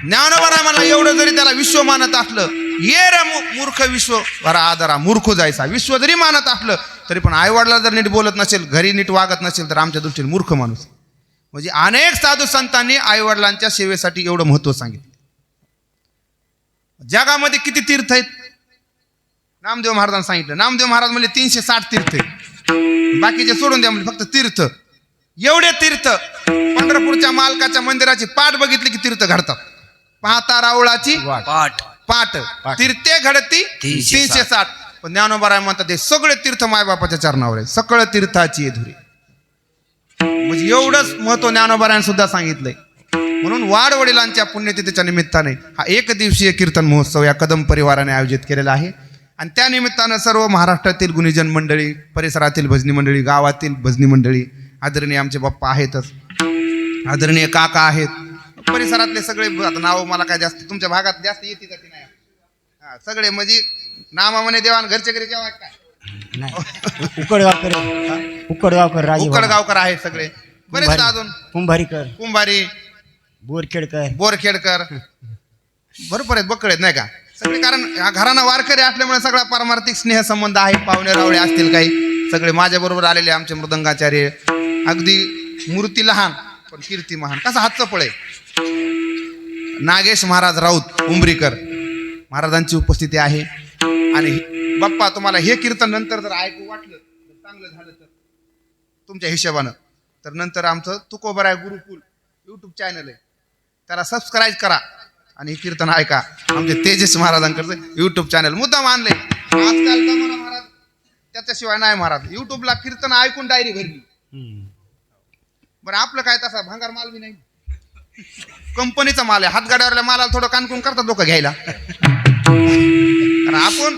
ज्ञानोबा मला एवढं जरी त्याला विश्व मानत असलं, ये रे मूर्ख विश्व बरा आदरा मूर्ख जायचा, विश्व जरी मानत असलं तरी पण आईवडिला जर नीट बोलत नसेल, घरी नीट वागत नसेल तर आमच्या दृष्टीने मूर्ख माणूस. म्हणजे अनेक साधू संतांनी आईवडिलांच्या सेवेसाठी एवढं महत्त्व सांगितलं. जगामध्ये किती तीर्थ आहेत? नामदेव महाराजांनी सांगितलं. नामदेव महाराज म्हणजे 360 तीर्थ आहेत, बाकीचे सोडून द्या म्हणजे फक्त तीर्थ. एवढे तीर्थ पंढरपूरच्या मालकाच्या मंदिराची पाठ बघितली की तीर्थ घडतात. पाहता रावळाची पाठ तीर्थे घडती 360. पण ज्ञानोबा म्हणतात ते सगळे तीर्थ मायबापाच्या चरणावर आहे, सकळ तीर्थाची धुरी. म्हणजे एवढंच महत्व ज्ञानोबा सुद्धा सांगितलंय. म्हणून वाडवडिलांच्या पुण्यतिथीच्या निमित्ताने हा एक दिवसीय कीर्तन महोत्सव या कदम परिवाराने आयोजित केलेला आहे. आणि त्या निमित्तानं सर्व महाराष्ट्रातील गुणीजन मंडळी, परिसरातील भजनी मंडळी, गावातील भजनी मंडळी, आदरणीय आमचे बाप्पा आहेतच, आदरणीय काका आहेत, परिसरातले सगळे. आता नाव मला काय जास्त तुमच्या भागात जास्त येते का नाही? हा, सगळे म्हणजे नामाने देवान घरचे घरी जेव्हा काय उकडगावकर आहेत सगळे, बरेच अजून कुंभारी बोरखेडकर भरपूर आहेत, बक्कळ आहेत नाही का सगळे. कारण या घराना वारकरी असल्यामुळे सगळा पारमार्थिक स्नेह संबंध आहे. पाहुणे रावळे असतील काही सगळे माझ्या बरोबर आलेले आमचे मृदंगाचार्य, अगदी मूर्ती लहान पण कीर्ती महान. कसा हातचं पळे नागेश महाराज राऊत उंबरीकर महाराजांची उपस्थिती आहे. आणि बाप्पा तुम्हाला हे कीर्तन नंतर जर ऐकू वाटलं चांगलं झालं तर तुमच्या हिशोबानं तर नंतर आमचं तुकोबराय गुरुकुल यूट्यूब चॅनल आहे, त्याला सबस्क्राईब करा आणि हे कीर्तन ऐका. आमचे तेजस महाराजांकडचं यूट्यूब चॅनल मुद्दाम आणले. आजकाल जमाना महाराज त्याच्याशिवाय नाही महाराज. यूट्यूबला कीर्तन ऐकून डायरी भरली. बरं आपलं काय तसा भंगार माल बी नाही, कंपनीचा माल आहे. हातगाड्यावरल्या मालाला थोडं कानकून करतात लोक घ्यायला. कारण आपण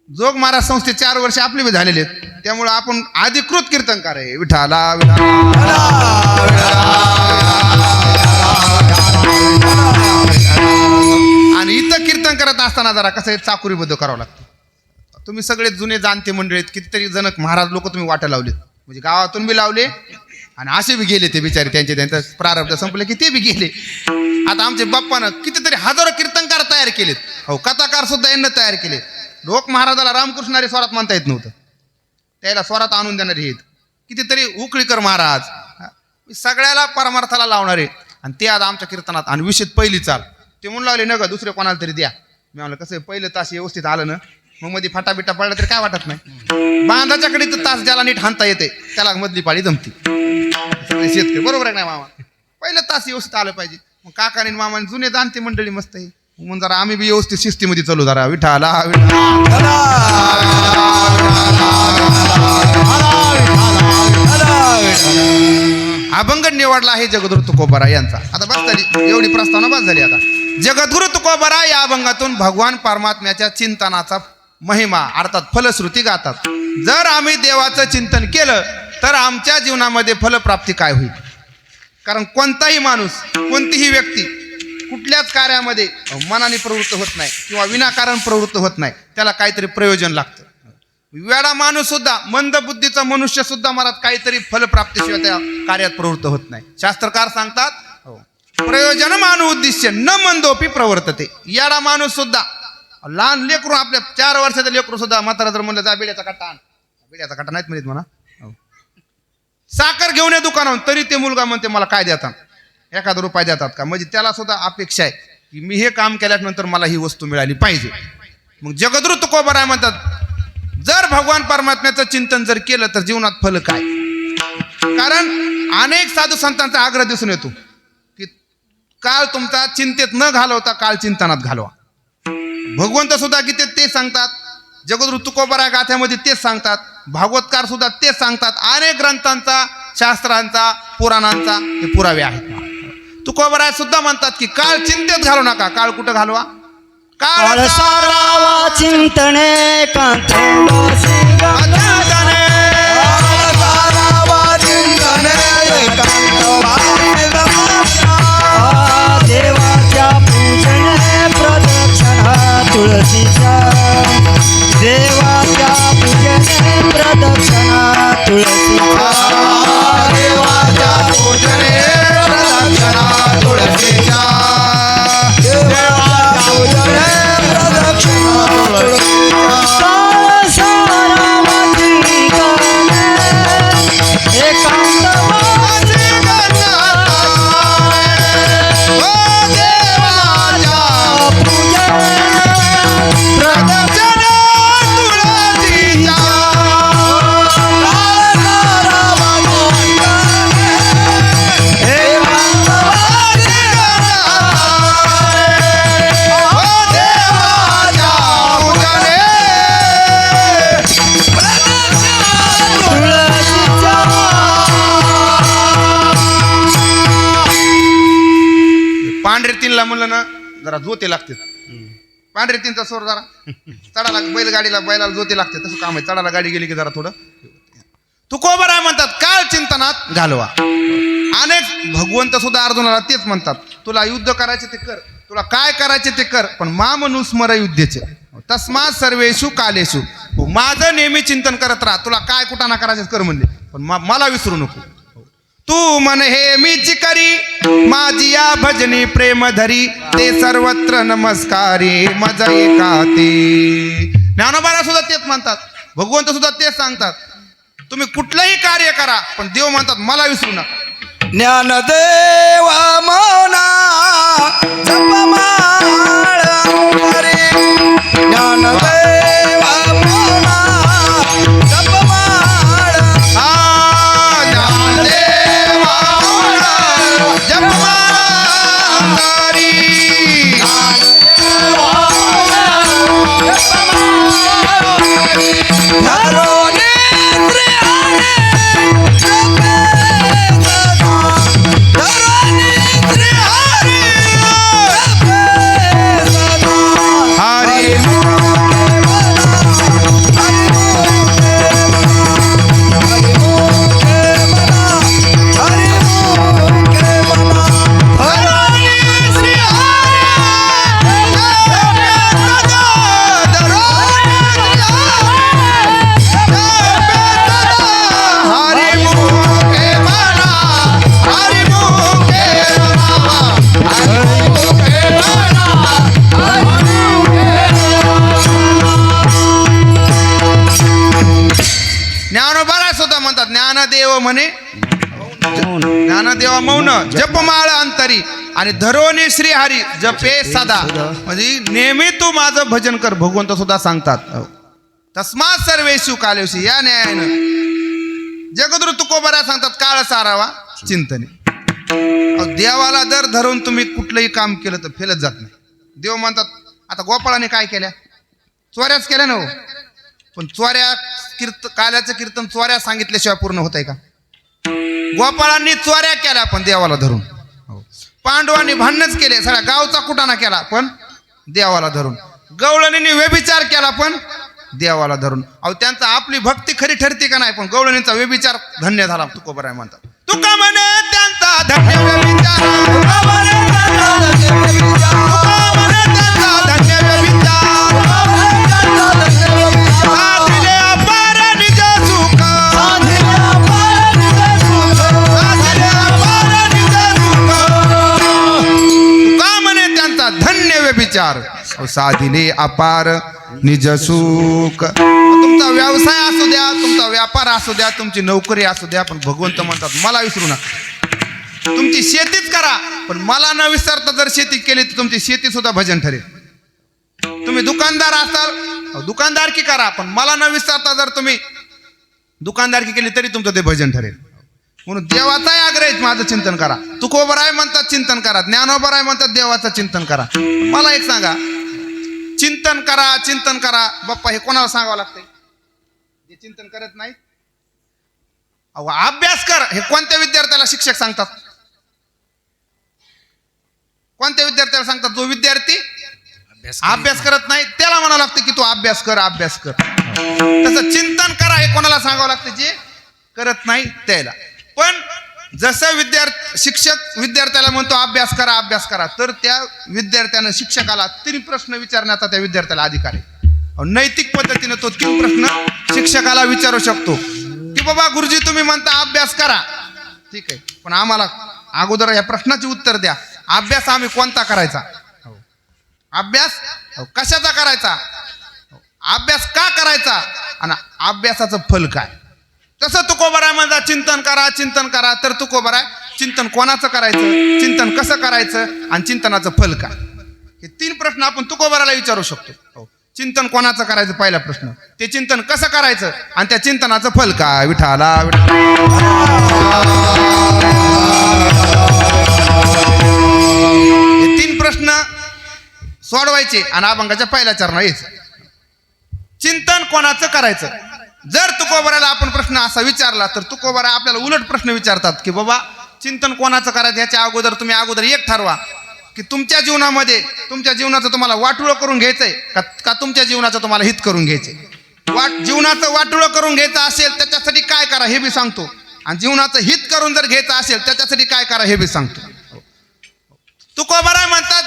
जोग महाराज संस्थेत 4 वर्ष आपली बी झालेले आहेत, त्यामुळे आपण अधिकृत कीर्तनकार आहे. विठाला आणि इथं कीर्तन करत असताना जरा कसं चाकुरीबद्ध करावं लागतं. तुम्ही सगळे जुने जाणते मंडळीत, कितीतरी जनक महाराज लोक तुम्ही वाटा लावलेत, म्हणजे गावातून बी लावले आणि असे बी गेले ते बिचारे, त्यांचं प्रारब्ध संपले की ते बी गेले. आता आमचे बाप्पानं कितीतरी हजारो कीर्तनकार तयार केलेत, हो कथाकार सुद्धा यांना तयार केले. लोक महाराजाला रामकृष्णारी स्वरात म्हणता येत नव्हतं, त्याला स्वरात आणून देणारे आहेत. कितीतरी उकळीकर महाराज सगळ्याला परमार्थाला लावणारे. आणि ते आज आमच्या कीर्तनात. आणि विशेष पहिली चाल ते म्हणून लावले न का दुसरे कोणाला तरी द्या. मी म्हणलं कसं पहिलं तास व्यवस्थित आलं ना मग मध्ये फाटाबिटा पडला तरी काय वाटत नाही. बांधाच्याकडे तर तास ज्याला नीट हाणता येते त्याला मधली पाळी जमती. सगळे शेतकरी बरोबर आहे नाही मामा, पहिलं तास व्यवस्थित आलं पाहिजे. मग काकाने मामाने जुने जाणते मंडळी मस्त आहे म्हणून जरा आम्ही बी व्यवस्थित शिस्तीमध्ये चालू जरा. विठाला अभंग निवडला आहे जगद्गुरु तुकोबाराय यांचा. आता बस झाली एवढी प्रस्तावना बस झाली. आता जगद्गुरु तुकोबाराय या अभंगातून भगवान परमात्म्याच्या चिंतनाचा महिमा अर्थात फलश्रुती गातात. जर आम्ही देवाचं चिंतन केलं तर आमच्या जीवनामध्ये फलप्राप्ती काय होईल. कारण कोणताही माणूस कोणतीही व्यक्ती कुठल्याच कार्यामध्ये मनाने प्रवृत्त होत नाही किंवा विनाकारण प्रवृत्त होत नाही, त्याला काहीतरी प्रयोजन लागतं. वेडा माणूस सुद्धा मंद बुद्धीचा मनुष्य सुद्धा मला काहीतरी फलप्राप्तीशिवाय त्या कार्यात प्रवृत्त होत नाही. शास्त्रकार सांगतात प्रयोजन मानू उद्दिश्य न मंदोपी प्रवर्तते. येडा माणूस सुद्धा लहान लेकरू आपल्या 4 वर्षाचं लेकरू सुद्धा म्हातारा जर म्हणलं जा बिड्याचा कट्टा आण, बिड्याचा कट्टा नाहीत म्हणत म्हणा, साखर घेऊन ये दुकानावर, तरी ते मुलगा म्हणते मला काय देतात, 1 रुपया देतात का. म्हणजे त्याला सुद्धा अपेक्षा आहे की मी हे काम केल्यानंतर मला ही वस्तू मिळाली पाहिजे. मग जगद्गुरु तुकोबाराय म्हणतात जर भगवान परमात्म्याचं चिंतन जर केलं तर जीवनात फल काय. कारण अनेक साधू संतांचा आग्रह दिसून येतो की काळ तुमचा चिंतेत न घालवता काळ चिंतनात घालवा. भगवंत सुद्धा गीतेत ते सांगतात, जगद्गुरु तुकोबाराय गाथ्यामध्ये तेच सांगतात, भागवतकार सुद्धा तेच सांगतात. अनेक ग्रंथांचा शास्त्रांचा पुराणांचा हे पुरावे आहेत. तुकोबाराय सुद्धा म्हणतात की काळ चिंतेत घालू नका. काळ कुठं घालवा, काळ सारावा चिंतने देवाच्या पूजने प्रदक्षिणा तुळशीच्या, देवाच्या पूजने प्रदक्षिणा तुळशीच्या, देवाच्या पूजने प्रदक्षिणा तुळशीच्या. पांढरे तीनला म्हणलं ना जरा जोते लागते. पांढरे तीनचा सोर जरा चढाला बैलगाडीला बैलाला जोते लागते तसं काम आहे. चढाला गाडी गेली की जरा थोडं तुकोबराय म्हणतात काळ चिंतनात घालवा. अनेक भगवंत सुद्धा अर्जुनाला तेच म्हणतात, तुला युद्ध करायचे ते कर, तुला काय करायचे ते कर, पण मामनुस्मर युद्धेचे तस्मात सर्वेषु कालेषु. माझं नेहमी चिंतन करत राहा. तुला काय कुठं ना करायचं कर म्हणले, पण मला विसरू नको. तू मन हे मीच करी माझी या भजनी प्रेम धरी ते सर्वत्र नमस्कारी मज एका ते. ज्ञानोबाला सुद्धा तेच म्हणतात, भगवंत सुद्धा तेच सांगतात, तुम्ही कुठलंही कार्य करा पण देव म्हणतात मला विसरू नका. ज्ञानदेवा मौना जपमाळ अंतरे. ज्ञानदेवा मौना जपमाळ. ज्ञानदेवा जपमाळी. ज्ञानदेव म्हणे ज्ञानदेवा मौन जपमाळ अंतरी आणि धरोनी श्रीहरी जपे सदा. म्हणजे नेहमी तू माझं भजन कर भगवंत सुद्धा सांगतात. तस्मात सर्वेषु कालेषु या न्यायानं जगद्गुरु तुकोबरा सांगतात काळ सारावा चिंतने. देवाला जर धरून तुम्ही कुठलंही काम केलं तर फेलत जात नाही. देव म्हणतात आता गोपाळाने काय केल्या, चोऱ्याच केल्या ना हो, पण चोऱ्या काल्याचं कीर्तन चोऱ्या सांगितल्याशिवाय पूर्ण होत आहे का. गोपाळांनी चोऱ्या केल्या पण देवाला धरून. पांडवांनी भांडणच केले, सगळ्या गावचा कुटाणा केला पण देवाला धरून. गवळणींनी व्यभिचार केला पण देवाला धरून. अहो त्यांचा आपली भक्ती खरी ठरते का नाही, पण गवळणींचा व्यभिचार धन्य झाला तुकोबराय म्हणतात. तुका म्हणे त्यांचा धन्य व्यभिचार, तुका म्हणे त्यांचा धन्य व्यभिचार, साधिले अपार निज सुख, साधिले अपार निज सुख. तुका म्हणे त्यांचा धन्य व्यभिचार, साधिले अपार निज सुख. तुमचा व्यवसाय असू द्या, तुमचा व्यापार असू द्या, तुमची नोकरी असू द्या, पण भगवंत म्हणतात मला विसरू नका. तुमची शेतीच करा पण मला न विसरता जर शेती केली तर तुमची शेती सुद्धा भजन ठरेल. तुम्ही दुकानदार असाल दुकानदारकी करा पण मला न विसरता जर तुम्ही दुकानदारकी केली तरी तुमचं ते भजन ठरेल. म्हणून देवाचाही आग्रह माझं चिंतन करा. तुकोबराय म्हणतात चिंतन करा, ज्ञानोबराय म्हणतात देवाचं चिंतन करा. मला एक सांगा, चिंतन करा चिंतन करा बाप्पा हे कोणाला सांगावं लागतंय जे चिंतन करत नाही. अहो अभ्यास कर हे कोणत्या विद्यार्थ्याला शिक्षक सांगतात, कोणत्या विद्यार्थ्याला सांगतात. जो विद्यार्थी अभ्यास करत नाही त्याला म्हणावं लागतं की तू अभ्यास कर अभ्यास कर. तसं चिंतन करा हे कोणाला सांगावं लागतं जे करत नाही त्याला. पण जसं शिक्षक विद्यार्थ्याला म्हणतो अभ्यास करा तर त्या विद्यार्थ्यानं शिक्षकाला 3 प्रश्न विचारण्याचा त्या विद्यार्थ्याला अधिकार आहे. नैतिक पद्धतीने तो 3 प्रश्न शिक्षकाला विचारू शकतो की बाबा गुरुजी तुम्ही म्हणता अभ्यास करा, ठीक आहे, पण आम्हाला अगोदर या प्रश्नाचे उत्तर द्या. अभ्यास आम्ही कोणता करायचा, अभ्यास कशाचा करायचा, अभ्यास का करायचा आणि अभ्यासाचं फल काय. तसं तुकोबराय म्हणता चिंतन करा तर तुकोबराय चिंतन कोणाचं करायचं, चिंतन कसं करायचं आणि चिंतनाचं फल काय, हे 3 प्रश्न आपण तुकोबराला विचारू शकतो. चिंतन कोणाचं करायचं पहिला प्रश्न, ते चिंतन कसं करायचं आणि त्या चिंतनाचं फल काय. विठाला हे 3 प्रश्न सोडवायचे आणि अभंगाच्या पहिल्या चरणात यायचं. चिंतन कोणाचं करायचं. जर तुकोबराला आपण प्रश्न असा विचारला तर तुकोबरा आपल्याला उलट प्रश्न विचारतात की बाबा चिंतन कोणाचं करायचं ह्याच्या अगोदर तुम्ही एक ठरवा की तुमच्या जीवनामध्ये तुमच्या जीवनाचं तुम्हाला वाटोळं करून घ्यायचंय का तुमच्या जीवनाचं तुम्हाला हित करून घ्यायचंय. जीवनाचं वाटोळं करून घ्यायचं असेल त्याच्यासाठी काय करा हे बी सांगतो, आणि जीवनाचं हित करून जर घ्यायचं असेल त्याच्यासाठी काय करा हे बी सांगतो. तुकोबाराय म्हणतात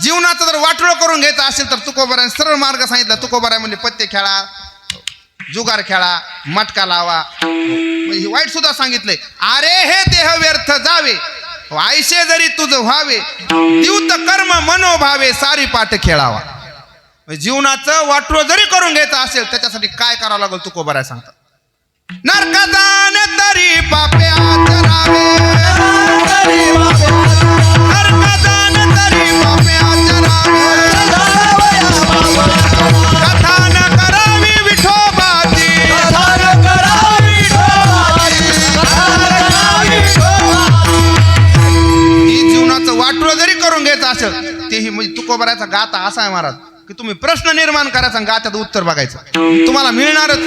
जीवनाचं जर वाटोळं करून घ्यायचं असेल तर तुकोबाराय सरळ मार्ग सांगितला. तुकोबाराय म्हणजे पत्ते खेळा, जुगार खेळा, मटका लावा, वाईट सुद्धा सांगितलंय. अरे हे देह व्यर्थ जावे, आयशे जरी तुझ व्हावे, दिवत कर्म मनोभावे, सारी पाठ खेळावा. जीवनाचं वाटोळं जरी करून घ्यायचं असेल त्याच्यासाठी काय करावं लागेल तुकोबाराय सांगतात. नरकादान तरी पापे आचरावे, नरकादान तरी पापे आचरावे, कथा न करावी विठोबाची, ही जीवनाचं वाटोळं जरी करून घ्यायचं असेल तेही म्हणजे तुकोबारायचा गाथा असा आहे महाराज की तुम्ही प्रश्न निर्माण करायचा आणि गात्यात उत्तर बघायचं तुम्हाला मिळणारच.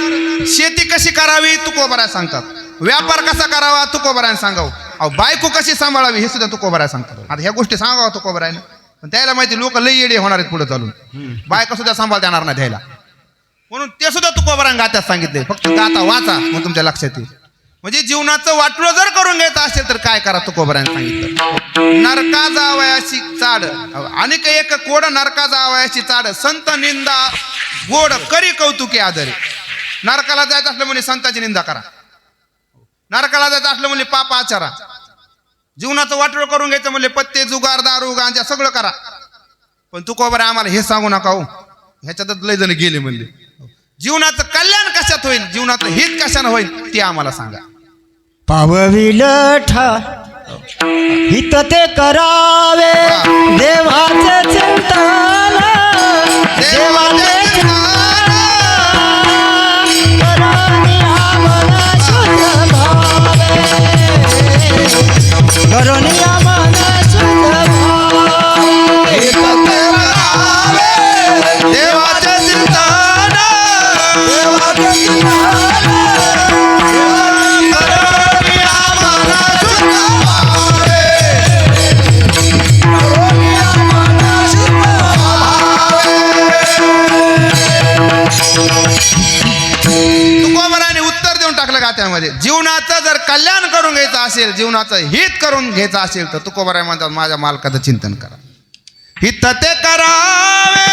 शेती कशी करावी तुकोबाराय सांगतात, व्यापार कसा करावा तुकोबारायने सांगावं, अहो बायको कशी सांभाळावी हे सुद्धा तुकोबाराय सांगतात. आता ह्या गोष्टी सांगावं तुकोबारायने, पण त्याला माहिती लोक लई येडे होणार आहेत पुढे चालून, बायको सुद्धा सांभाळता येणार नाही त्याला, म्हणून ते सुद्धा तुकोबारायने गात्यात सांगितले. फक्त गाथा वाचा मग तुमच्या लक्षात येईल. म्हणजे जीवनाचं वाटोळं जर करून घ्यायचं असेल तर काय करा तुकोबारायने सांगितलं. नरका जावयाची चाड, अनेक एक कोड नरका जावयाची चाड, संत निंदा गोड करी कौतुकी आदरे. नरकाला जायचं असलं म्हणजे संताची निंदा करा, नरकाला जायचं असलं म्हणजे पाप आचारा, जीवनाचं वाटोळं करून घ्यायचं म्हणजे पत्ते जुगार दारू गांजा सगळं करा. पण तुकोबाराय आम्हाला हे सांगू नका हो, ह्याच्यातच लय जण गेले म्हणले. जीवनाचं कल्याण कशात होईल, जीवनाचं हित कशानं होईल ते आम्हाला सांगा. पावविल हित ते करावे, देवाचे चिंतन, देवाचे चिंतन, करोनी मन शुद्ध भावे, करोनी मन शुद्ध भावे, हित ते करावे, देवाचे चिंतन, देवाचे चिंतन, तुकोबारायने उत्तर देऊन टाकलं गात्यामध्ये. जीवनाचं जर कल्याण करून घ्यायचं असेल, जीवनाचं हित करून घ्यायचं असेल तर तुकोबाराय म्हणतात माझ्या मालकाचं चिंतन करा. हित ते करावे,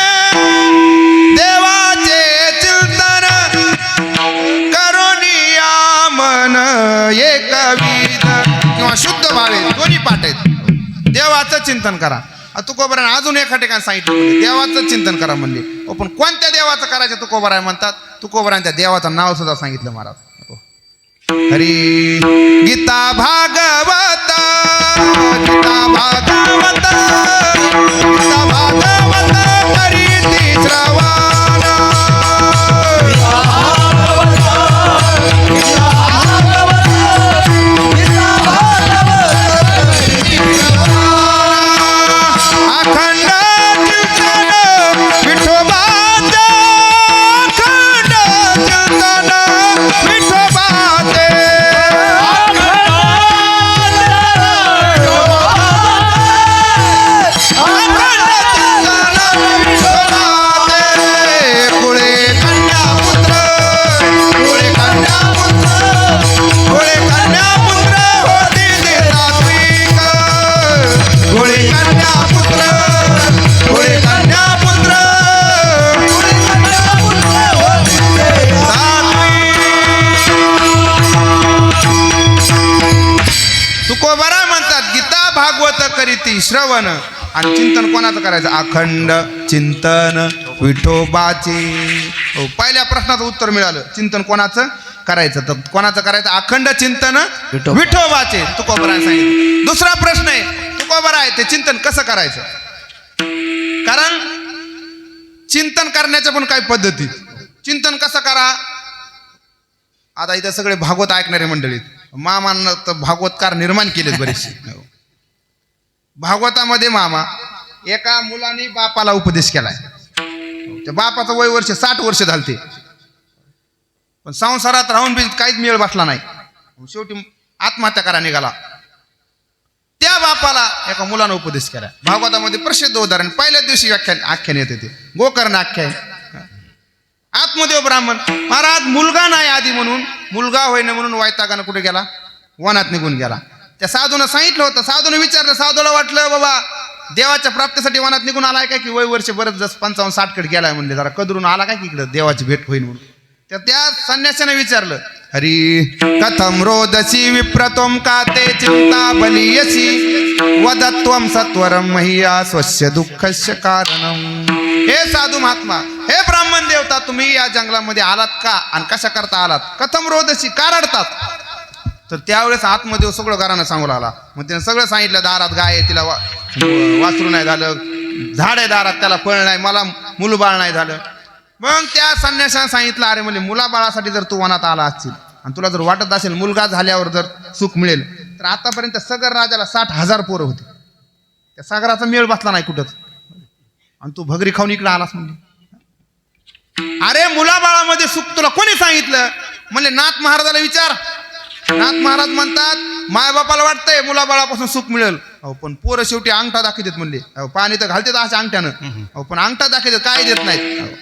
देवाचे चिंतन, करुनिया मन एकविध, किंवा शुद्ध भावे दोन्ही पाठ आहेत. देवाचं चिंतन करा. तुकोबारायने अजून एका ठिकाणी सांगितलं म्हणजे देवाचं चिंतन करा म्हणले. पण कोणत्या देवाचं करायचं तुकोबाराय म्हणतात. तुकोबारायने त्या देवाचं नाव सुद्धा सांगितलं महाराज. हरी गीता भागवत, गीता भागवत, गीता भागवत करीती श्रवण, अखंड कीर्तन विठोबाचे, अखंड कीर्तन विठोबाचे, कुळे कन्यापुत्र, कुळे कन्यापुत्र, कुळे कन्यापुत्र होती सात्विक, कुळे कन्यापुत्र, कुळे कन्यापुत्र, कुळे कन्यापुत्र होती सात्विक. तुकोबाराय म्हणतात गीता भागवत करीती श्रवण, आणि चिंतन कोणाचं करायचं, अखंड चिंतन विठोबाचे. पहिल्या प्रश्नाचं उत्तर मिळालं, चिंतन कोणाचं करायचं, तर कोणाचं करायचं, अखंड चिंतन विठोबाचे. तुकोबाराय सांगितलं. दुसरा प्रश्न आहे तुकोबाराय ते चिंतन कसं करायचं, कारण चिंतन करण्याच्या पण काही पद्धती. चिंतन कसं करा, आता इथं सगळे भागवत ऐकणारे मंडळीत मामांना तर भागवतकार निर्माण केलेत बरेचसे. भागवतामध्ये मामा एका मुलाने बापाला उपदेश केलाय. त्या बापाचं वय वर्ष 60 वर्ष झालते, पण संसारात राहून बी काहीच मेळ बसला नाही. शेवटी आत्महत्या करा निघाला. त्या बापाला एका मुलानं उपदेश केला. भागवतामध्ये प्रसिद्ध उदाहरण, पहिल्याच दिवशी आख्यान येते ते गोकर्ण आख्यान. आत्मदेव ब्राह्मण महाराज मुलगा नाही आधी म्हणून, मुलगा होईना म्हणून वैतागानं कुठे गेला, वनात निघून गेला. त्या साधूनं सांगितलं होतं, साधूनं विचारलं, साधूला वाटलं बाबा देवाच्या प्राप्तीसाठी वनात निघून आलाय काय की वय वर्ष बरंच जस 55-60 कडे गेलाय म्हणले, जरा कदरून आला काय की इकडं देवाची भेट होईल म्हणून. त्या संन्यासाने विचारलं, हरी कथम रोदसी विप्रतोम काते चिंता बलियसी वदत्वम सत्वरम मह्या स्वस्य दुःखस्य कारणम. हे साधू महात्मा, हे ब्राह्मण देवता, तुम्ही या जंगलामध्ये आलात का आणि कशा करता आलात? कथम रोदसी, का रडतात? तर त्यावेळेस आत्मदेव सगळं घरानं सांगू लागला. मग त्याने सगळं सांगितलं, दारात गाय आहे तिला वासरू नाही झालं, झाड आहे दारात त्याला फळ नाही, मला मुलबाळ नाही झालं. मग त्या संन्यासानं सांगितलं, अरे म्हणजे मुलाबाळासाठी जर तू वनात आला असशील आणि तुला जर वाटत असेल मुलगा झाल्यावर जर सुख मिळेल, तर आतापर्यंत सगर राजाला 60,000 पोरं होते, त्या सागराचा मेळ बसला नाही कुठंच, आणि तू भगरी खाऊन इकडे आलास म्हणजे. अरे मुलाबाळामध्ये सुख तुला कोणी सांगितलं? म्हणले नाथ महाराजाला विचार. नाथ महाराज म्हणतात, मायबापाला वाटतंय मुलाबाळापासून सुख मिळेल, अहो पण पोरं शेवटी अंगठा दाखवतात म्हणले. अहो पाणी तर घालतात अशा अंगठ्यानं, अहो पण अंगठा दाखवतात, काय देत नाहीत.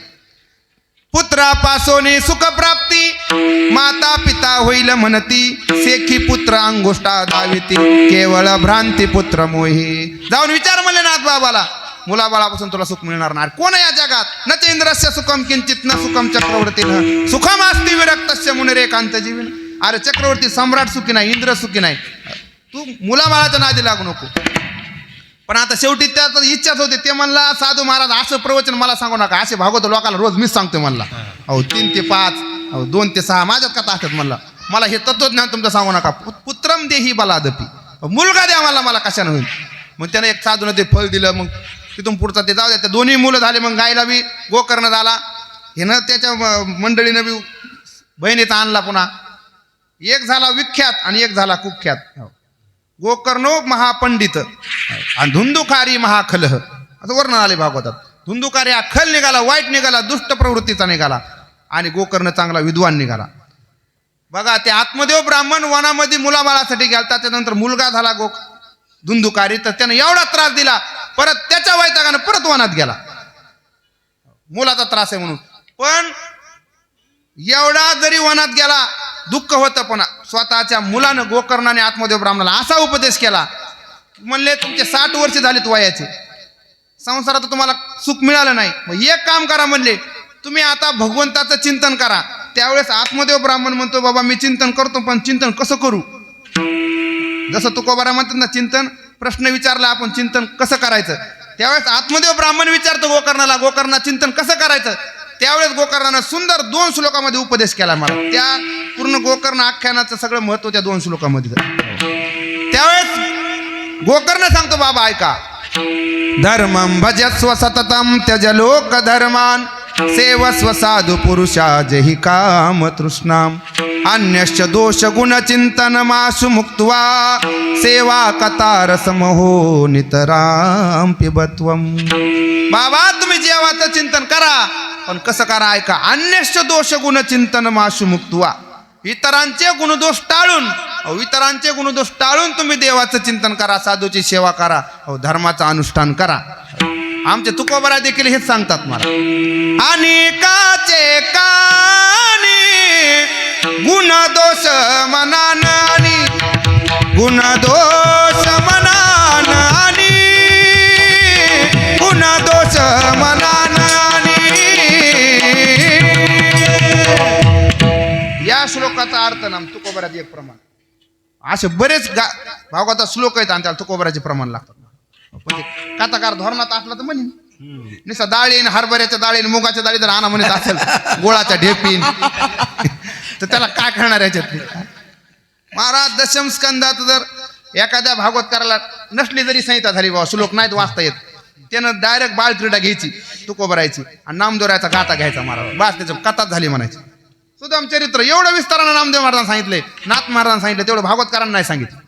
पुत्रापासून सुख प्राप्ती माता पिता होईल म्हणती, सेखी पुत्र अंगुष्टा दाविती केवळ भ्रांती पुत्र मोही. जाऊन विचार म्हणले नाथ बाबाला, मुलाबाळापासून तुला सुख मिळणार नाही. कोण आहे या जगात? न च इंद्रस्य सुखम किंचित न सुखम चक्रवर्तीनं सुखम अस्ति विरक्तस्य मुनिरेकांत जीवन. अरे चक्रवर्ती सम्राट सुखी नाही, इंद्र सुखी नाही, तू मुलाबाळाच्या नादी लागू नको. पण आता शेवटी त्यात इच्छाच होते. ते म्हणला, साधू महाराज असं प्रवचन मला सांगू नका, असे भागवत लोकांना रोज मीच सांगतो म्हणला. अहो 3 ते 5, अहो 2 ते 6 माझ्यात कथा असतात म्हणला. मला हे तत्वज्ञान तुमचं सांगू नका. पुत्रम देही बलादपी, मुलगा द्या मला कशानं होईल. मग त्यानं एक साधूनं ते फळ दिलं. मग तिथून पुढचा ते जाऊ द्या, त्या दोन्ही मुलं झाले. मग गायला बी गोकर्ण झाला, हे ना त्याच्या मंडळीनं बी बहिणीचा आणला. पुन्हा एक झाला विख्यात आणि एक झाला कुख्यात. गोकर्णो महापंडित आणि धुंदुकारी महाखलह, असं वर्णन आले भागवतात. धुंदुकारी हा खल निघाला, वाईट निघाला, दुष्ट प्रवृत्तीचा निघाला, आणि गोकर्ण चांगला विद्वान निघाला. बघा, ते आत्मदेव ब्राह्मण वनामध्ये मुलाबाळासाठी गेलता, त्यानंतर मुलगा झाला धुंदुकारी, तर त्यानं एवढा त्रास दिला, परत त्याच्या वैतागानं परत वनात गेला, मुलाचा त्रास आहे म्हणून. पण एवढा जरी वनात गेला दुःख होतं, पण स्वतःच्या मुलानं गोकर्णाने आत्मदेव ब्राह्मणाला असा उपदेश केला, म्हणले तुमचे 60 वर्ष झालेत वयाचे, संसारात तुम्हाला सुख मिळालं नाही, मग एक काम करा म्हणले, तुम्ही आता भगवंताचं चिंतन करा. त्यावेळेस आत्मदेव ब्राह्मण म्हणतो, बाबा मी चिंतन करतो, पण चिंतन कसं करू? जसं तुकोबारा म्हणतात ना, चिंतन प्रश्न विचारला आपण, चिंतन कसं करायचं. त्यावेळेस आत्मदेव ब्राह्मण विचारतो गोकर्णाला, गोकर्णा चिंतन कसं करायचं. त्यावेळेस गोकर्णानं सुंदर 2 श्लोकामध्ये उपदेश केला मला. त्या पूर्ण गोकर्ण आख्यानाचं सगळं महत्व त्या 2 श्लोकामध्ये. त्यावेळेस गोकर्ण सांगतो, बाबा ऐका, धर्मं भजस्व सततं त्यज लोक धर्मान सेवस्व साधु पुरुषा जहि काम तृष्णाम अन्यश्च दोष गुण चिंतन माशु मुक्त्वा सेवा कतार समहो नितराम पिबत्वम. बाबा तुम्ही देवाचं चिंतन करा, पण कसं करा ऐका. अन्यश्च दोष गुण चिंतन माशु मुक्त्वा, इतरांचे गुणदोष टाळून, इतरांचे गुणदोष टाळून तुम्ही देवाचं चिंतन करा, साधूची सेवा करा, धर्माचं अनुष्ठान करा. आमचे तुकोबारा देखील हेच सांगतात मला. अनेकाचे कानी गुणदोष मनान आणि गुणदोष मनान आणि गुणदोष मनान आणि. या श्लोकाचा अर्थ ना तुकोबारात एक प्रमाण, असे बरेच भागवतात श्लोक आहेत आणि त्याला तुकोबाराचे प्रमाण लागतात. पण कथाकार धोरणात असला तर म्हणेन निसा डाळीन, हरभऱ्याच्या डाळीन, मुगाच्या डाळी जर आणा म्हणत असेल, गोळाच्या ढेपीन, तर त्याला काय करणार याच्यात. महाराज दशम स्कंदात जर एखाद्या भागवतकाराला नसली जरी संहिता झाली, बाबा श्लोक नाहीत वाचता येत, त्यानं डायरेक्ट बाळक्रीडा घ्यायची तुकोबारायची आणि नामदेवरायाचा गाथा घ्यायचा महाराज, बस त्याच्या कथाच झाली म्हणायची. सुदाम चरित्र एवढं विस्तारानं नामदेव महाराजांना सांगितलंय, नाथ महाराजांना सांगितलं, तेवढं भागवतकारांना नाही सांगितलं.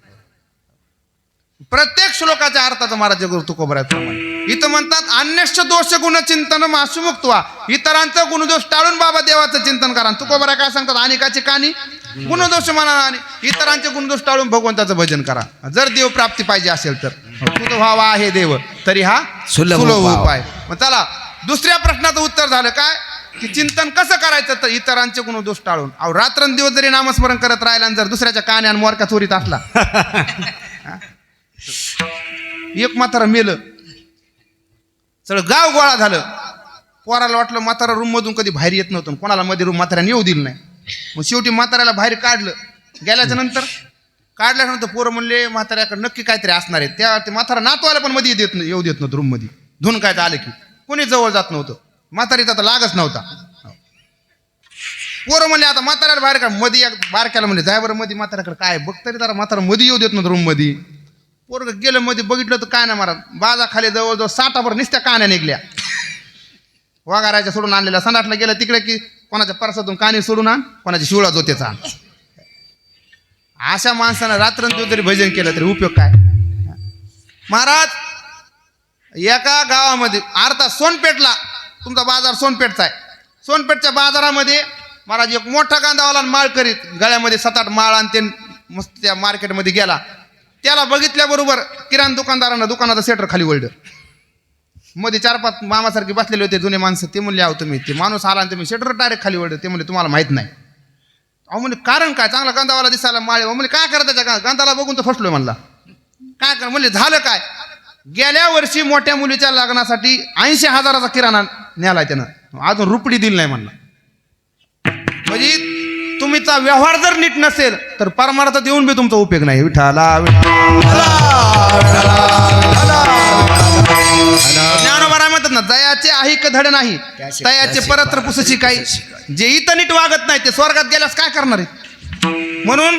प्रत्येक श्लोकाच्या अर्थाचं महाराज गुरु तुकोबारायप्रमाणे इथं म्हणतात, अन्यश्च दोष गुण चिंतन माशु मुक्त्वा, इतरांचं गुणदोष टाळून बाबा देवाचं चिंतन करा. तुकोबारा काय सांगतात, अनेकाची कानी गुणदोष म्हणा आणि इतरांचे गुणदोष टाळून भगवंताचं भजन करा. जर देव प्राप्ती पाहिजे असेल तर तुझं व्हावा आहे देव तरी हा सुलभ सुलभ उपाय. उपाय. मग चला दुसऱ्या प्रश्नाचं उत्तर झालं काय की चिंतन कसं करायचं तर इतरांचे गुणदोष टाळून. अहो रात्रंदिवस जरी नामस्मरण करत राहिला आणि जर दुसऱ्याच्या कान्या आणि मोरक्या चोरीत असला एक म्हातारा मेलं सगळं गाव गोळा झालं. पोराला वाटलं म्हातारा रूम मधून कधी बाहेर येत नव्हतं कोणाला मध्ये रूम म्हाताऱ्याने येऊ दिलं नाही. मग शेवटी म्हाताऱ्याला बाहेर काढलं. गेल्याच्या नंतर काढल्यानंतर पोरं म्हणले म्हाताऱ्याकडे नक्की काहीतरी असणार आहे. त्या ते म्हातारा नातवायला पण मध्ये येऊ देत नव्हतं रूम मध्ये. धुन काय आलं की कोणी जवळ जात नव्हतं. म्हातारीचा तर लागच नव्हता. पोरं म्हणले आता म्हाताऱ्याला बाहेर काढ. मध्ये एक बारक्याला म्हणले जाय बरं मध्ये म्हाताऱ्याकडे काय बघ तरी जरा म्हातारा मध्ये येऊ देत नव्हतं रूम मध्ये. पोरं गेलं मध्ये बघितलं तर काय नाही महाराज बाजाखाली जवळजवळ 60 निसत्या कान्या निघल्या. वाघारायच्या सोडून आणलेल्या संडासला गेलं तिकडे की कोणाच्या परसातून कानी सोडून आण कोणाच्या शिवळा जोतेचा आण. अशा माणसानं रात्रंदिवस जरी भजन केलं तरी उपयोग काय महाराज. एका गावामध्ये अर्थात सोनपेठला तुमचा बाजार सोनपेठचा आहे. सोनपेठच्या बाजारामध्ये महाराज एक मोठा कांदावाला माळ करीत गळ्यामध्ये 7-8 माळ आणि ते मस्त त्या मार्केटमध्ये गेला. त्याला बघितल्याबरोबर किराणा दुकानदारानं दुकानाचं सेटर खाली वळलं. मध्ये 4-5 मामासारखे बसलेले होते जुने माणसं. ते म्हणले अहो तुम्ही ते माणूस आला आणि तुम्ही सेटर डायरेक्ट खाली वळलं. ते म्हणले तुम्हाला माहित नाही. अहो म्हणजे कारण काय चांगला कांदावाला दिसायला माळे म्हणजे काय करा त्याच्या कांदाला बघून तर फसलोय म्हणला. काय कर म्हणले झालं काय गेल्या वर्षी मोठ्या मुलीच्या लग्नासाठी 80,000चा किराणा न्यालाय त्यानं अजून रुपडी दिली नाही म्हणला. म्हणजे तुम्हीचा व्यवहार जर नीट नसेल तर परमार्थात येऊन बी तुमचा उपयोग नाही. विठाला ज्ञानोबा म्हणतात ना जयाचे ऐक धड नाही तयाचे परत्र पुसची काही. जे इथं नीट वागत नाही ते स्वर्गात गेल्यास काय करणार आहे. म्हणून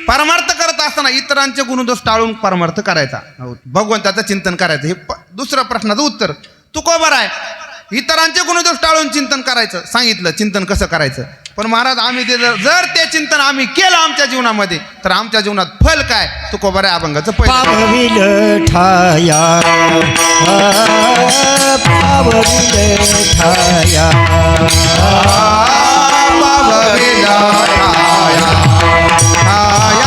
परमार्थ करत असताना इतरांचे गुणदोष टाळून परमार्थ करायचा भगवंताचं चिंतन करायचं. हे दुसऱ्या प्रश्नाचं उत्तर तुकोबरा आहे. इतरांचे गुणदोष टाळून चिंतन करायचं सांगितलं चिंतन कसं करायचं. पण महाराज आम्ही ते जर ते चिंतन आम्ही केलं आमच्या जीवनामध्ये तर आमच्या जीवनात फल काय तुकोबरा अभंगाचं पहिलं पावविल ठाया पावविल ठाया पावविल ठाया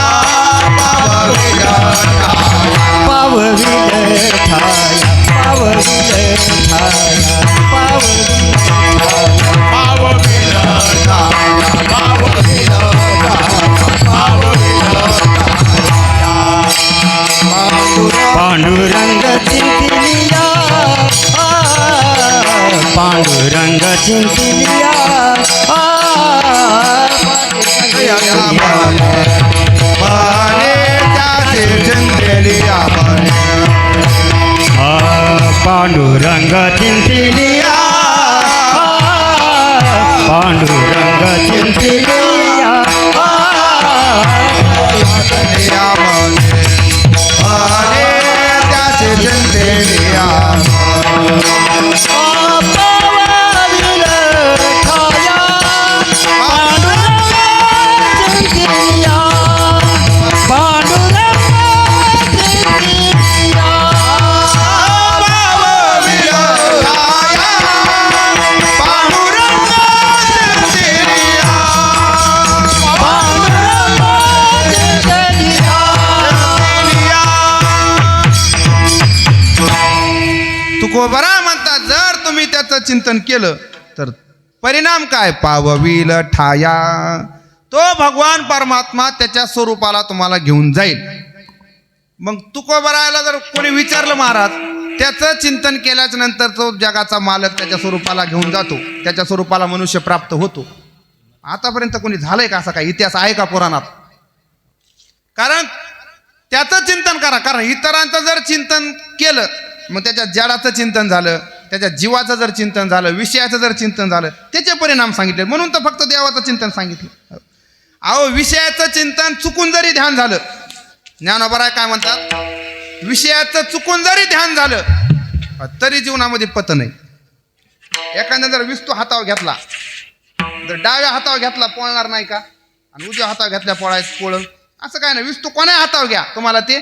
पावविल ठाया पांडुरंग चिंतिलिया पांडुरंग चिंतिलिया पांडुरंग चिंतिलिया पांडुरंग चिंतिलिया तुकोबरा म्हणतात जर तुम्ही त्याचं चिंतन केलं तर परिणाम काय पावविल ठाया तो भगवान परमात्मा त्याच्या स्वरूपाला तुम्हाला घेऊन जाईल. मग तुकोबरायला जर कोणी विचारलं महाराज त्याचं चिंतन केल्याच्या नंतर तो जगाचा मालक त्याच्या स्वरूपाला घेऊन जातो त्याच्या स्वरूपाला मनुष्य प्राप्त होतो. आतापर्यंत कोणी झालंय का असा काय इतिहास आहे का पुराणात. कारण त्याचं चिंतन करा. कारण इतरांचं जर चिंतन केलं मग त्याच्या जडाचं चिंतन झालं त्याच्या जीवाचं जर चिंतन झालं विषयाचं जर चिंतन झालं त्याचे परिणाम सांगितले. म्हणून तर फक्त देवाचं चिंतन सांगितलं. अहो विषयाचं चिंतन चुकून जरी ध्यान झालं ज्ञानोबराय काय म्हणतात विषयाचं चुकून जरी ध्यान झालं तरी जीवनामध्ये पत नाही. एखाद्या जर विस्तू हातावर घेतला जर डाव्या हातावर घेतला पोळणार नाही का आणि उजव्या हातावर घेतल्या पोळल असं काय नाही. विस्तू कोण्या हातावर घ्या तुम्हाला ते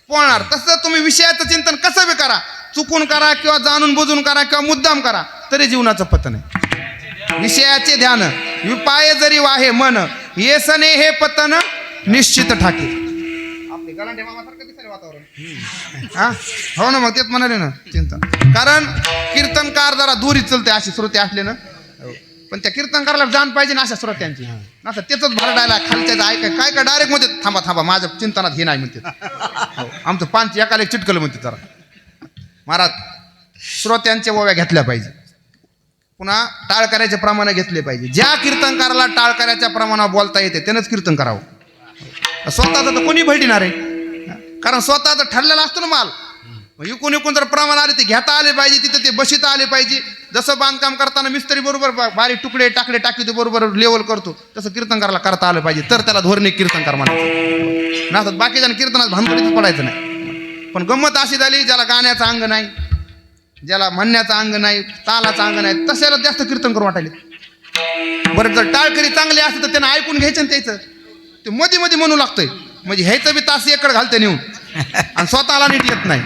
पोळणार. तसं तुम्ही विषयाचं चिंतन कसं बी करा चुकून करा किंवा जाणून बुजून करा किंवा मुद्दाम करा तरी जीवनाचं पत नाही. विषयाचे ध्यान विपाय जरी वाहे मन येसने हे पतन निश्चित ठाके. आपले गलांडे मामासारखं दिसेल वातावरण. हा हो ना, मग तेच म्हणाले ना चिंतन. कारण कीर्तनकार जरा दुरी चलते अशी श्रोते असले ना, पण त्या कीर्तनकाराला जाण पाहिजे ना अशा श्रोत्यांची. नसं त्याच भरडायला खालच्या ऐकाय काय काय डायरेक्ट म्हणते थांबा थांबा माझ्या चिंतनात हे नाही म्हणते. आमचं पाच एकाला एक चिटकलं म्हणते जरा. महाराज श्रोत्यांच्या ओव्या घेतल्या पाहिजे, पुन्हा टाळकऱ्याचे प्रमाण घेतले पाहिजे. ज्या कीर्तनकाराला टाळकऱ्याच्या प्रमाणावर बोलता येते त्यानंच कीर्तन करावं. स्वतःचं तर कोणी भेटणार आहे, कारण स्वतःचं ठरलेला असतो ना माल. इकून इकून जर प्रमाण आले ते घेता आले पाहिजे, तिथं ते बशीता आले पाहिजे. जसं बांधकाम करताना मिस्त्री बरोबर बारीक तुकडे टाकले टाकी बरोबर लेवल करतो, तसं कीर्तनकाराला करता आलं पाहिजे, तर त्याला धोरणी कीर्तनकार म्हणायचं. नसतात बाकी जण कीर्तनात भानगडीत पडायचं नाही. पण गंमत अशी झाली, ज्याला गाण्याचं अंग नाही, ज्याला म्हणण्याचं अंग नाही, तालाचं अंग नाही, तशाला जास्त कीर्तन करून वाटायले. बरं जर टाळकरी चांगले असते तर त्यांना ऐकून घ्यायचं ना त्याचं, ते मध्ये मध्ये म्हणू लागतंय, म्हणजे ह्याचं बी तास एकड घालते नेऊन आणि स्वतःला नीट येत नाही.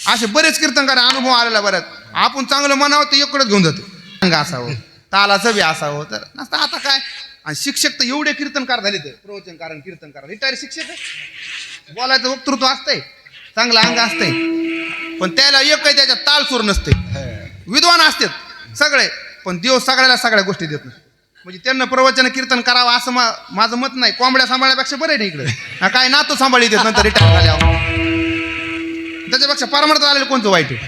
असे बरेच कीर्तनकार अनुभव आलेला बऱ्याच. आपण चांगलं म्हणावं ते एककडच घेऊन जातो, अंग असावं, तालाचं बी असावं, तर नसतं आता काय. आणि शिक्षक तर एवढे कीर्तनकार झाले, तर प्रवचनकार आणि कीर्तनकार रिटायर शिक्षक आहे. बोलायचं वक्तृत्व असतंय, चांगलं अंग असतंय, पण त्याला एक काही त्याच्यात तालसूर नसते. विद्वान असतात सगळे, पण देव सगळ्याला सगळ्या गोष्टी देत नाही. म्हणजे त्यांना प्रवचन कीर्तन करावं असं माझं मत नाही. कोंबड्या सांभाळण्यापेक्षा बरं नाही इकडे, काय नातू सांभाळी देत नंतर रिटायर झाल्यावर. त्याच्यापेक्षा परमार्थ आलेलं कोणतं वाईट आहे.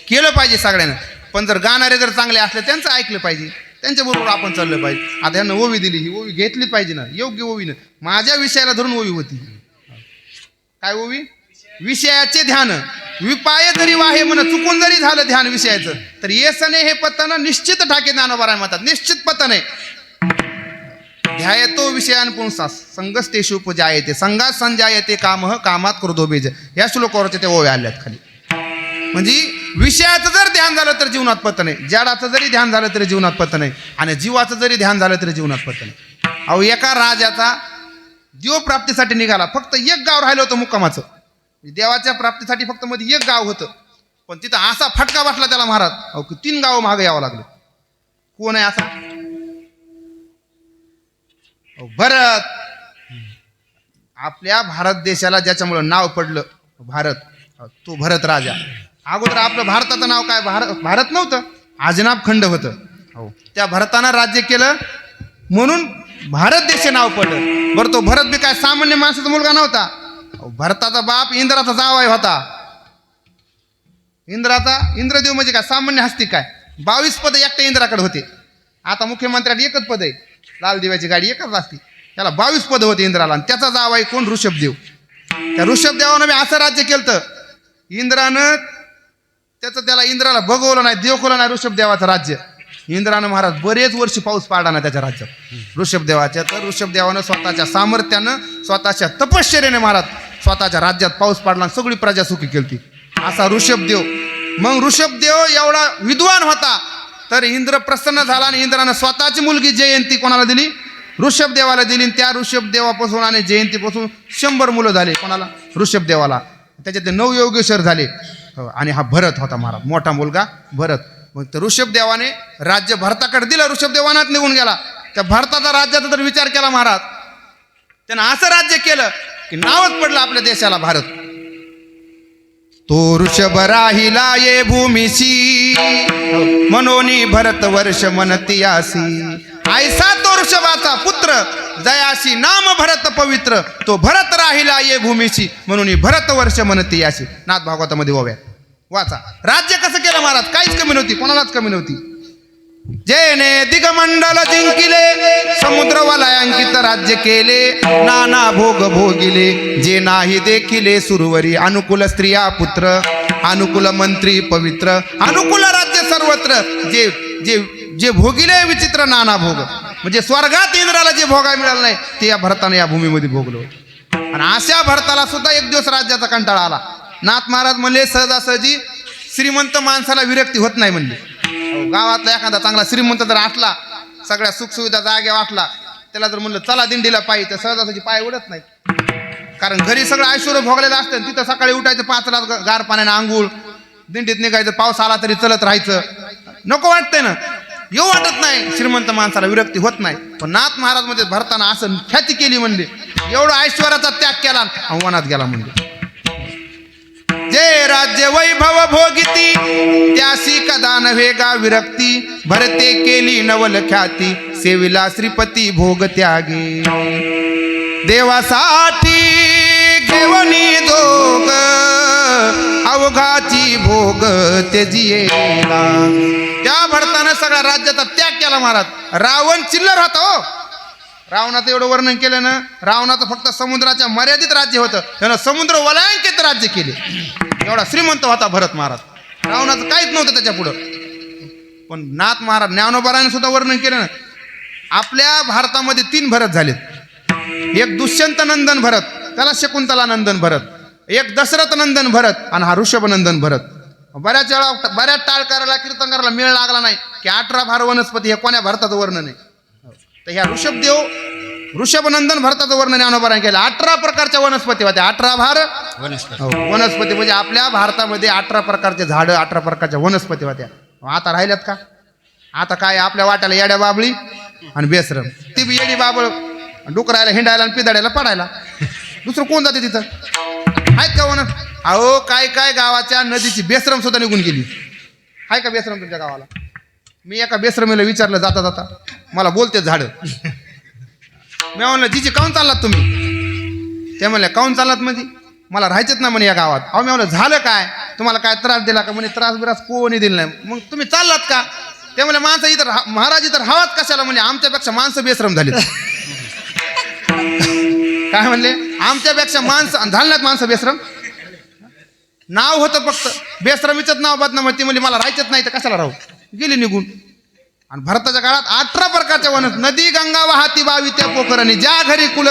केलं पाहिजे सगळ्यांना, पण जर गाणारे जर चांगले असले त्यांचं ऐकलं पाहिजे, त्यांच्याबरोबर आपण चाललं पाहिजे. आता यांना ओवी दिली, ही ओवी घेतली पाहिजे ना, योग्य ओवीनं. माझ्या विषयाला धरून ओवी होती. काय ओवी? विषयाचे ध्यान विपाय जरी वाहे म्हण, चुकून जरी झालं ध्यान विषयाचं, तर येसने हे पतन निश्चित ठाके ज्ञानोबा राय म्हणतात. निश्चित पतन आहे. ध्यायतो विषयान पुंसास संगस्तेषु उपजायते संगात संजायते कामः कामात क्रोधो बीज. या श्लोकावरचे ते ओव्या आल्यात खाली. म्हणजे विषयाचं जर ध्यान झालं तर जीवनात पतन आहे, जडाचं जरी ध्यान झालं तरी जीवनात पतन आहे, आणि जीवाचं जरी ध्यान झालं तरी जीवनात पतन आहे. अहो एका राजाचा देव प्राप्तीसाठी निघाला, फक्त एक गाव राहिलं होतं मुक्कामाचं. देवाच्या प्राप्तीसाठी फक्त मध्ये एक गाव होतं, पण तिथं असा फटका बसला त्याला महाराज, अहो 3 गावं मागे यावं लागले. कोण आहे असा? भरत. आपल्या भारत देशाला ज्याच्यामुळं नाव पडलं भारत, तो भरत राजा. अगोदर आपलं भारताचं नाव काय? भारत नव्हतं, आजनाब खंड होतं. हो, त्या भरतानं राज्य केलं म्हणून भारत देश नाव पडलं. बरं तो भरत बी काय सामान्य माणसाचा मुलगा नव्हता. भरताचा बाप इंद्राचा जावई होता. इंद्रदेव म्हणजे काय सामान्य हस्ती काय? 22 पद एकट्या इंद्राकडे होते. आता मुख्यमंत्र्याला एकच पद आहे, लाल दिव्याची गाडी एकच असती. त्याला 22 पद होते इंद्राला, आणि त्याचा जावई कोण? ऋषभदेव. त्या ऋषभदेवानं मी असं राज्य केलं, इंद्रानं त्याला इंद्राला बघवलं नाही, देवखोलं नाही ऋषभदेवाचं राज्य. इंद्रानं महाराज बरेच वर्ष पाऊस पाडला ना त्याच्या राज्यात ऋषभदेवाच्या. तर ऋषभदेवानं स्वतःच्या सामर्थ्यानं, स्वतःच्या तपश्चर्याने महाराज स्वतःच्या राज्यात पाऊस पाडला आणि सगळी प्रजा सुखी केली. असा ऋषभदेव. मग ऋषभदेव एवढा विद्वान होता, तर इंद्र प्रसन्न झाला आणि इंद्रानं स्वतःची मुलगी जयंती कोणाला दिली? ऋषभदेवाला दिली. आणि त्या ऋषभदेवापासून आणि जयंतीपासून 100 मुलं झाले. कोणाला? ऋषभदेवाला. त्याच्यात 9 योगेश्वर झाले. आणि हा भरत होता महाराज, मोठा मुलगा भरत. मग तर ऋषभदेवाने राज्य भरताकडे दिलं, ऋषभदेवानात निघून गेला. त्या भरताचा राज्याचा जर विचार केला महाराज, त्यानं असं राज्य केलं की नावच पडलं आपल्या देशाला भारत. तो ऋषभ राहिला ये भूमीशी, मनोनी भरत वर्ष मनतियासी. ऐसा तो ऋषभाचा पुत्र, जयाशी नाम भरत पवित्र. तो भरत राहिला ये भूमीशी, म्हणून भरत वर्ष मनतियासी. नाथ भागवतामध्ये ओव्या वाचा. राज्य कसं केलं महाराज? काहीच कमी नव्हती, कोणालाच कमी नव्हती. जेने दिगमंडल जिंकिले, समुद्र वलयांकित राज्य केले. नाना भोग भोगिले, जे नाही देखिले सुरवरी. अनुकूल स्त्रिया पुत्र, अनुकूल मंत्री पवित्र. अनुकूल राज्य सर्वत्र, जे जे जे भोगिले विचित्र नाना भोग. म्हणजे स्वर्गात इंद्राला जे भोगायला मिळालं नाही ते या भरताने या भूमीमध्ये भोगलो. आणि अशा भरताला सुद्धा एक दिवस राज्याचा कंटाळा आला. नाथ महाराज म्हणले सहजासहजी श्रीमंत माणसाला विरक्ती होत नाही म्हणले. गावातला एखादा चांगला श्रीमंत जर असला, सगळ्या सुखसुविधा जागे वाटला, त्याला जर म्हणलं चला दिंडीला पायी, तर सहजासहजी पाय उडत नाही. कारण घरी सगळं ऐश्वर्य भोगलेलं असतं. तिथं सकाळी उठायचं 5ला गार पाण्यानं आंघोळ, दिंडीत निघायचं, पाऊस आला तरी चलत राहायचं. नको वाटतंय ना. येऊ वाटत नाही, श्रीमंत माणसाला विरक्ती होत नाही. पण नाथ महाराज मध्ये भरताना असं ख्याती केली म्हणले, एवढा ऐश्वर्याचा त्याग केला आणि वनात गेला म्हणले. जे राज्य वैभव भोगिती त्यासी कदा नव्हे गा विरक्ती, भरते केली नवल ख्याती सेविला श्रीपती भोग त्यागी. देवासाठी घेवनी दोग अवघाची भोग तेजियेला. त्या भरताना सगळ्या राज्याचा त्याग केला महाराज. रावण चिल्लर होता हो, रावणाचं एवढं वर्णन केलं ना. रावणाचं फक्त समुद्राच्या मर्यादित राज्य होतं, त्यानं समुद्र वलयांकित राज्य केले. एवढा श्रीमंत होता भरत महाराज, रावणाचं काहीच नव्हतं त्याच्या पुढं. पण नाथ महाराज ज्ञानोबाराने सुद्धा वर्णन केलं ना. आपल्या भारतामध्ये 3 भरत झालेत. एक दुष्यंत नंदन भरत, त्याला शकुंतला नंदन भरत. एक दशरथ नंदन भरत आणि हा ऋषभनंदन भरत. बऱ्याच वेळा बऱ्याच टाळकराला कीर्तनकाराला मेळ लागला नाही की 18 भार वनस्पती हे कोण्या भरताचं वर्णन आहे. तर ह्या ऋषभनंदन भरताचं वर्णन ज्ञानोबाराने केलं. 18 प्रकारच्या वनस्पती होत्या. 18 भार वनस्पती म्हणजे आपल्या भारतामध्ये 18 प्रकारचे झाडं, 18 प्रकारच्या वनस्पती होत्या. आता राहिल्यात का? आता काय आपल्या वाट्याला येड्या बाबळी आणि बेसरम. ती बी येडी बाबळ डुकरायला हिंडायला आणि पिदाडायला पडायला. दुसरं कोण जाते तिथं? आहेत का वन? अहो काय काय गावाच्या नदीची बेसरम सुद्धा निघून गेली. आहे का बेसरम तुमच्या गावाला? मी एका बेसरमीला विचारलं जाता जाता, मला बोलते झाडं. मी म्हणलं जीजी काहून चाललात तुम्ही? ते म्हणले काहून चाललात म्हणजे? मला राहायचंच ना म्हणे या गावात. अहो मी म्हणलं झालं काय? तुम्हाला काय त्रास दिला का? म्हणे त्रास बिरास कोणी दिला नाही. मग तुम्ही चाललात का? ते म्हणले माणसं इतर महाराज इतर हवाच कशाला? म्हणजे आमच्यापेक्षा माणसं बेसरम झाली. काय म्हणले? आमच्यापेक्षा माणसं झाली नाहीत माणसं बेसरम. नाव होतं फक्त बेसरमीच नाव बदनाम होती. म्हणजे मला राहायचंच नाही तर कशाला राहू? गेली निघून. आणि भारताच्या काळात 18 प्रकारच्या वन, नदी गंगा वाहती बावी त्या पोखरणी, ज्या घरी कुल